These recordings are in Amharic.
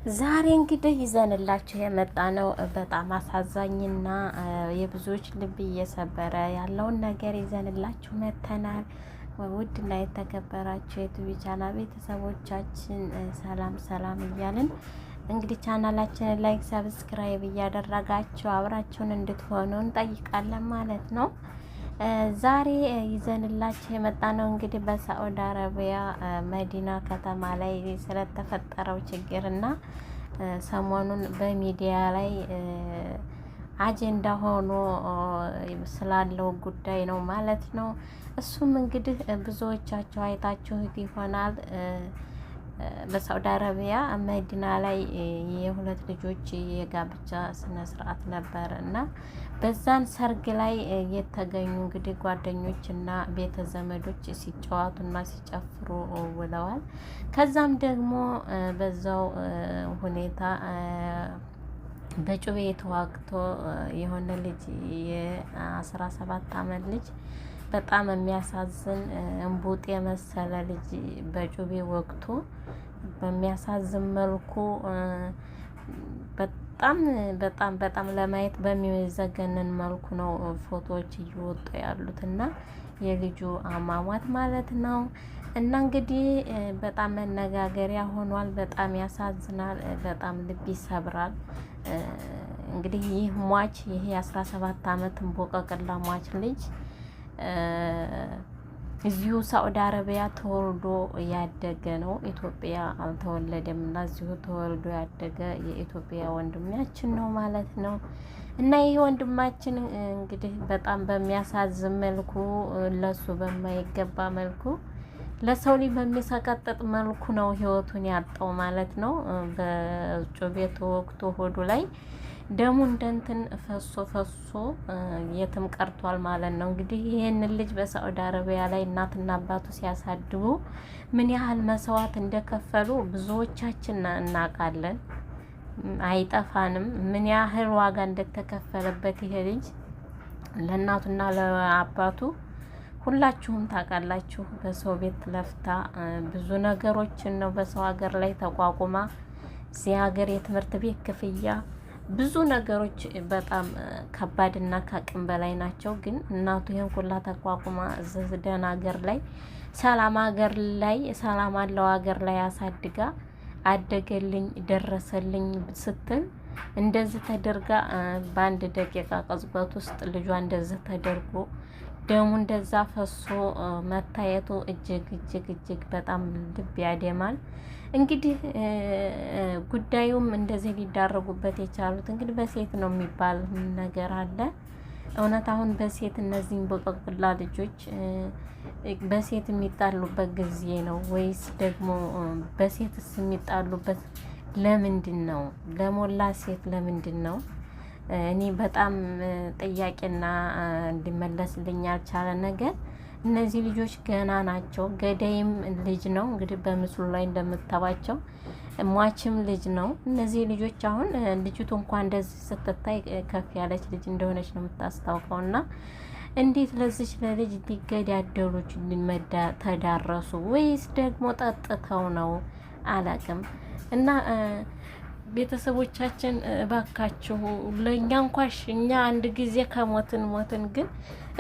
ዛሬ እንግዲህ ይዘንላችሁ የመጣ ነው በጣም አሳዛኝና የብዙዎች ልብ እየሰበረ ያለውን ነገር ይዘንላችሁ መተናል። ውድና የተከበራችሁ የዩቲዩብ ቻናል ቤተሰቦቻችን ሰላም ሰላም እያልን እንግዲህ ቻናላችንን ላይክ፣ ሰብስክራይብ እያደረጋችሁ አብራችሁን እንድትሆኑ እንጠይቃለን ማለት ነው። ዛሬ ይዘንላችሁ የመጣ ነው እንግዲህ በሳዑዲ አረቢያ መዲና ከተማ ላይ ስለተፈጠረው ችግርና ሰሞኑን በሚዲያ ላይ አጀንዳ ሆኖ ስላለው ጉዳይ ነው ማለት ነው። እሱም እንግዲህ ብዙዎቻችሁ አይታችሁት ይሆናል። በሳዑዲ አረቢያ መዲና ላይ የሁለት ልጆች የጋብቻ ስነ ስርዓት ነበር እና በዛን ሰርግ ላይ የተገኙ እንግዲህ ጓደኞች እና ቤተ ዘመዶች ሲጫወቱና ሲጨፍሩ ውለዋል። ከዛም ደግሞ በዛው ሁኔታ በጩቤ ተዋግቶ የሆነ ልጅ የ17 አመት ልጅ በጣም የሚያሳዝን እንቡጥ የመሰለ ልጅ በጩቤ ወግቶ በሚያሳዝን መልኩ በጣም በጣም በጣም ለማየት በሚዘገንን መልኩ ነው ፎቶዎች እየወጡ ያሉት እና የልጁ አሟሟት ማለት ነው። እና እንግዲህ በጣም መነጋገሪያ ሆኗል። በጣም ያሳዝናል። በጣም ልብ ይሰብራል። እንግዲህ ይህ ሟች ይሄ 17 አመት እንቦቀቅላ ሟች ልጅ እዚሁ ሳዑዲ አረቢያ ተወልዶ ያደገ ነው። ኢትዮጵያ አልተወለደም እና እዚሁ ተወልዶ ያደገ የኢትዮጵያ ወንድማችን ነው ማለት ነው። እና ይህ ወንድማችን እንግዲህ በጣም በሚያሳዝን መልኩ ለሱ በማይገባ መልኩ ለሰው ልጅ በሚሰቀጥጥ መልኩ ነው ህይወቱን ያጣው ማለት ነው። በጩቤ ተወግቶ ሆዱ ላይ ደሙ እንደንትን ፈሶ የትም ቀርቷል ማለት ነው። እንግዲህ ይሄንን ልጅ በሳዑዲ አረቢያ ላይ እናትና አባቱ ሲያሳድጉ ምን ያህል መስዋዕት እንደከፈሉ ብዙዎቻችን እናውቃለን፣ አይጠፋንም። ምን ያህል ዋጋ እንደተከፈለበት ይሄ ልጅ ለእናቱና ለአባቱ ሁላችሁም ታውቃላችሁ። በሰው ቤት ለፍታ ብዙ ነገሮችን ነው በሰው ሀገር ላይ ተቋቁማ እዚህ ሀገር የትምህርት ቤት ክፍያ ብዙ ነገሮች በጣም ከባድና ከአቅም በላይ ናቸው። ግን እናቱ ይሄን ሁላ ተቋቁማ እዚህ ደህና ሀገር ላይ ሰላም ሀገር ላይ ሰላም አለው ሀገር ላይ አሳድጋ አደገልኝ ደረሰልኝ ስትል እንደዚህ ተደርጋ በአንድ ደቂቃ ቅጽበት ውስጥ ልጇ እንደዚህ ተደርጎ ደሙ እንደዛ ፈሶ መታየቱ እጅግ እጅግ እጅግ በጣም ልብ ያደማል። እንግዲህ ጉዳዩም እንደዚህ ሊዳረጉበት የቻሉት እንግዲህ በሴት ነው የሚባል ነገር አለ። እውነት አሁን በሴት እነዚህን ቦቀቅላ ልጆች በሴት የሚጣሉበት ጊዜ ነው ወይስ ደግሞ በሴትስ የሚጣሉበት ለምንድን ነው? ለሞላ ሴት ለምንድን ነው? እኔ በጣም ጥያቄና እንዲመለስልኝ ያልቻለ ነገር እነዚህ ልጆች ገና ናቸው። ገዳይም ልጅ ነው እንግዲህ በምስሉ ላይ እንደምታባቸው ሟችም ልጅ ነው። እነዚህ ልጆች አሁን ልጅቱ እንኳን እንደዚህ ስትታይ ከፍ ያለች ልጅ እንደሆነች ነው የምታስታውቀው። እና እንዴት ለዚች ለልጅ ሊገዳደሉ ተዳረሱ? ወይስ ደግሞ ጠጥተው ነው? አላቅም። እና ቤተሰቦቻችን እባካችሁ ለእኛ እንኳሽ እኛ አንድ ጊዜ ከሞትን ሞትን፣ ግን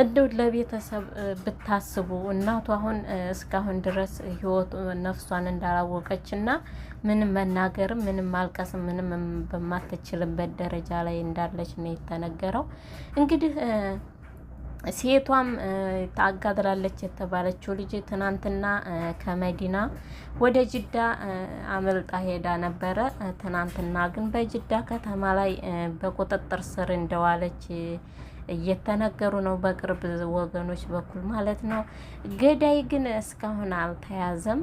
እንደው ለቤተሰብ ብታስቡ። እናቱ አሁን እስካሁን ድረስ ህይወቱ ነፍሷን እንዳላወቀች እና ምንም መናገርም ምንም ማልቀስም ምንም በማትችልበት ደረጃ ላይ እንዳለች ነው የተነገረው። እንግዲህ ሴቷም ታጋድላለች የተባለችው ልጅ ትናንትና ከመዲና ወደ ጅዳ አመልጣ ሄዳ ነበረ። ትናንትና ግን በጅዳ ከተማ ላይ በቁጥጥር ስር እንደዋለች እየተነገሩ ነው፣ በቅርብ ወገኖች በኩል ማለት ነው። ገዳይ ግን እስካሁን አልተያዘም።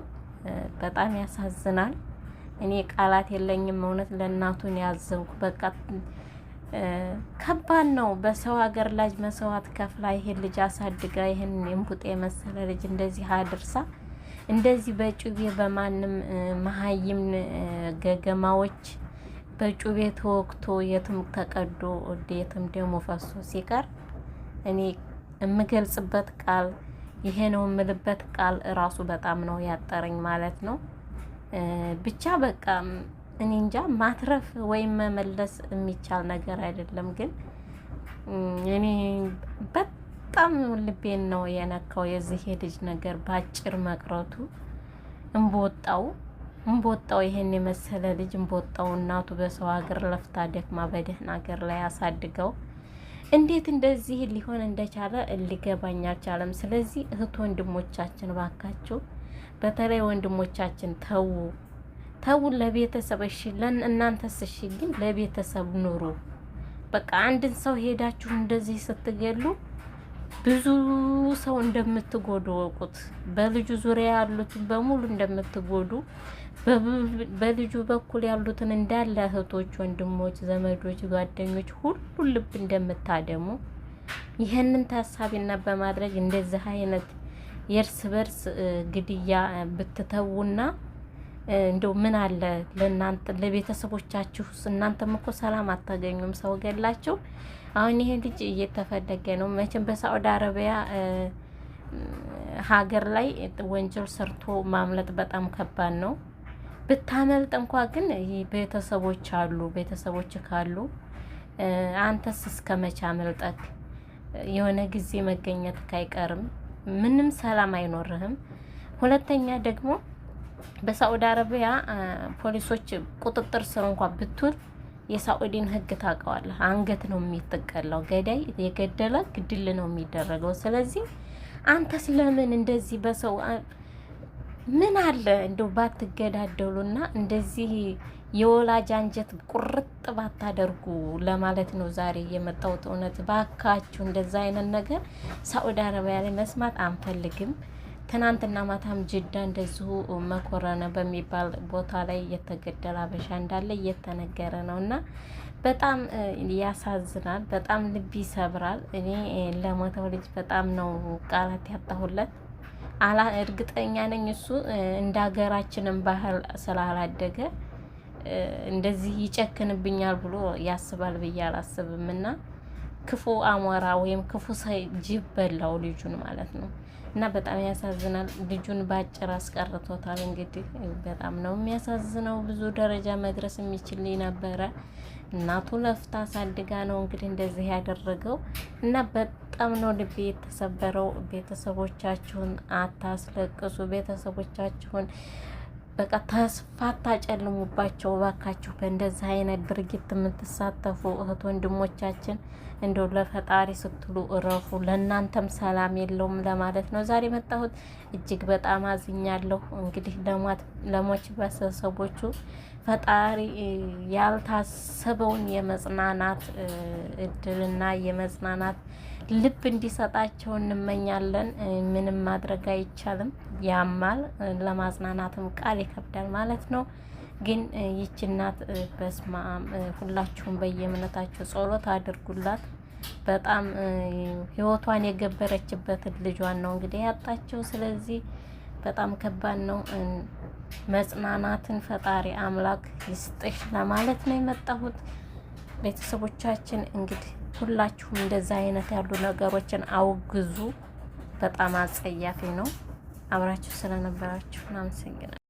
በጣም ያሳዝናል። እኔ ቃላት የለኝም። እውነት ለእናቱን ያዘንኩ። በቃ ከባድ ነው። በሰው ሀገር ላይ መስዋዕት ከፍላ ይሄን ልጅ አሳድጋ ይሄን እንቡጤ የመሰለ ልጅ እንደዚህ አድርሳ እንደዚህ በጩቤ በማንም መሀይም ገገማዎች በጩቤ ተወግቶ የትም ተቀዶ የትም ደሞ ፈሶ ሲቀር እኔ የምገልጽበት ቃል ይሄ ነው የምልበት ቃል እራሱ በጣም ነው ያጠረኝ ማለት ነው። ብቻ በቃ እኔ እንጃ ማትረፍ ወይም መመለስ የሚቻል ነገር አይደለም። ግን እኔ በጣም ልቤን ነው የነካው የዚህ የልጅ ነገር በአጭር መቅረቱ። እምቦጣው ይሄን የመሰለ ልጅ እምቦጣው እናቱ በሰው ሀገር ለፍታ ደክማ በደህና ሀገር ላይ አሳድገው እንዴት እንደዚህ ሊሆን እንደቻለ ሊገባኝ አልቻለም። ስለዚህ እህት ወንድሞቻችን ባካችሁ፣ በተለይ ወንድሞቻችን ተው ለቤተሰብ እሺ፣ እናንተስ እሺ፣ ግን ለቤተሰብ ኑሩ። በቃ አንድን ሰው ሄዳችሁ እንደዚህ ስትገሉ ብዙ ሰው እንደምትጎዱ ወቁት። በልጁ ዙሪያ ያሉትን በሙሉ እንደምትጎዱ፣ በልጁ በኩል ያሉትን እንዳለ እህቶች፣ ወንድሞች፣ ዘመዶች፣ ጓደኞች ሁሉ ልብ እንደምታደሙ ይህንን ታሳቢና በማድረግ እንደዚህ አይነት የእርስ በርስ ግድያ ብትተውና እንደው ምን አለ ለእናንተ ለቤተሰቦቻችሁ። እናንተም እኮ ሰላም አታገኙም ሰው ገላችሁ። አሁን ይሄ ልጅ እየተፈለገ ነው መቼም በሳዑዲ አረቢያ ሀገር ላይ ወንጀል ሰርቶ ማምለጥ በጣም ከባድ ነው። ብታመልጥ እንኳ ግን ቤተሰቦች አሉ። ቤተሰቦች ካሉ አንተስ እስከመቼ አመልጠክ? የሆነ ጊዜ መገኘት አይቀርም። ምንም ሰላም አይኖርህም። ሁለተኛ ደግሞ በሳዑዲ አረቢያ ፖሊሶች ቁጥጥር ስር እንኳን ብትውል የሳዑዲን ሕግ ታውቀዋለህ። አንገት ነው የሚጠቀለው። ገዳይ የገደለ ግድል ነው የሚደረገው። ስለዚህ አንተስ ለምን እንደዚህ በሰው ምን አለ እንደው ባትገዳደሉና እንደዚህ የወላጅ አንጀት ቁርጥ ባታደርጉ ለማለት ነው ዛሬ የመጣሁት። እውነት ባካችሁ እንደዛ አይነት ነገር ሳዑዲ አረቢያ ላይ መስማት አንፈልግም። ትናንትና ማታም ጅዳ እንደዚሁ መኮረነ በሚባል ቦታ ላይ የተገደለ አበሻ እንዳለ እየተነገረ ነው። እና በጣም ያሳዝናል። በጣም ልብ ይሰብራል። እኔ ለሞተው ልጅ በጣም ነው ቃላት ያጣሁለት። እርግጠኛ ነኝ እሱ እንደ ሀገራችንም ባህል ስላላደገ እንደዚህ ይጨክንብኛል ብሎ ያስባል ብዬ አላስብም። እና ክፉ አሞራ ወይም ክፉ ጅብ በላው ልጁን ማለት ነው። እና በጣም ያሳዝናል። ልጁን በአጭር አስቀርቶታል። እንግዲህ በጣም ነው የሚያሳዝነው። ብዙ ደረጃ መድረስ የሚችል ነበረ። እናቱ ለፍታ አሳድጋ ነው እንግዲህ እንደዚህ ያደረገው። እና በጣም ነው ልቤ የተሰበረው። ቤተሰቦቻችሁን አታስለቅሱ። ቤተሰቦቻችሁን በቃ ተስፋ አታጨልሙባቸው ባካችሁ። በእንደዚህ አይነት ድርጊት የምትሳተፉ እህት ወንድሞቻችን እንደው ለፈጣሪ ስትሉ እረፉ። ለእናንተም ሰላም የለውም ለማለት ነው ዛሬ መጣሁት። እጅግ በጣም አዝኛለሁ። እንግዲህ ለሞች ቤተሰቦቹ ፈጣሪ ያልታሰበውን የመጽናናት እድልና የመጽናናት ልብ እንዲሰጣቸው እንመኛለን። ምንም ማድረግ አይቻልም። ያማል፣ ለማጽናናትም ቃል ይከብዳል ማለት ነው። ግን ይቺ እናት በስመ አብ ሁላችሁም በየእምነታችሁ ጸሎት አድርጉላት። በጣም ህይወቷን የገበረችበትን ልጇን ነው እንግዲህ ያጣቸው። ስለዚህ በጣም ከባድ ነው። መጽናናትን ፈጣሪ አምላክ ይስጥሽ ለማለት ነው የመጣሁት። ቤተሰቦቻችን እንግዲህ ሁላችሁም እንደዛ አይነት ያሉ ነገሮችን አውግዙ። በጣም አጸያፊ ነው። አብራችሁ ስለነበራችሁ አመሰግናለሁ።